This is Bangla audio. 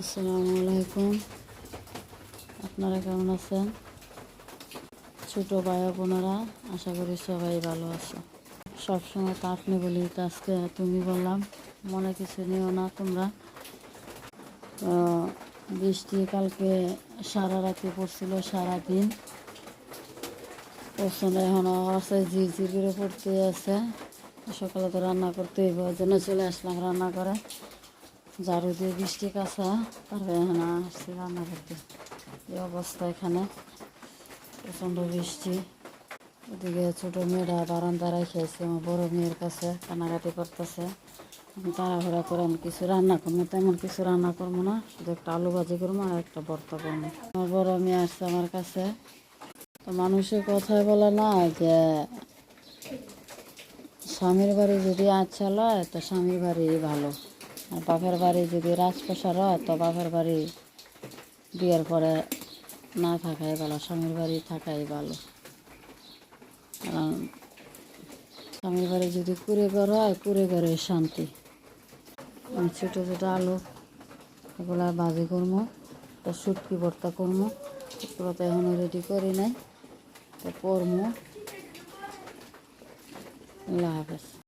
আসসালামু আলাইকুম। আপনারা কেমন আছেন? ছোটো ভাই বোনেরা, আশা করি সবাই ভালো আছে। সবসময় তো আপনি বলি, তো আজকে তুমি বললাম, মনে কিছু নিও না তোমরা। তো বৃষ্টি কালকে সারা রাতে পড়ছিল, সারাদিন প্রচণ্ড, এখনও আছে, ঝিরঝির করে পড়তে আছে। সকালে তো রান্না করতে হইব, ওই জন্য চলে আসলাম রান্না করে। ঝাড়ু দিয়ে বৃষ্টি কাঁচা, তারপরে এখানে আসছি রান্না করতে। এই অবস্থা এখানে, প্রচণ্ড বৃষ্টি। এদিকে ছোটো মেয়েরা বারান্দায় রেখেছে, আমার বড়ো মেয়ের কাছে কান্নাকাটি করতেছে। আমি তাড়াহুড়া করে আমি কিছু রান্না করবো, তেমন কিছু রান্না করবো না, শুধু একটা আলু ভাজি করবো আর একটা ভর্তা করবো। আমার বড়ো মেয়ে আসছে আমার কাছে। তো মানুষের কথায় বলে না যে স্বামীর বাড়ি যদি আচ্ছা লয় তো স্বামীর বাড়ি ভালো, আর বাপের বাড়ি যদি রাজপ্রসার হয় তো বাপের বাড়ি বিয়ের পরে না থাকাই ভালো, স্বামীর বাড়ি থাকাই ভালো। কারণ স্বামীর বাড়ি যদি কুড়ে ঘর হয়, কুড়ে ঘরে শান্তি। আমি ছোটো ছোটো আলু এগুলো ভাজি করবো, তো শুটকি ভর্তা করবো। এগুলো তো এখনও রেডি করি নাই, তো করবো। আল্লাহ হাফেজ।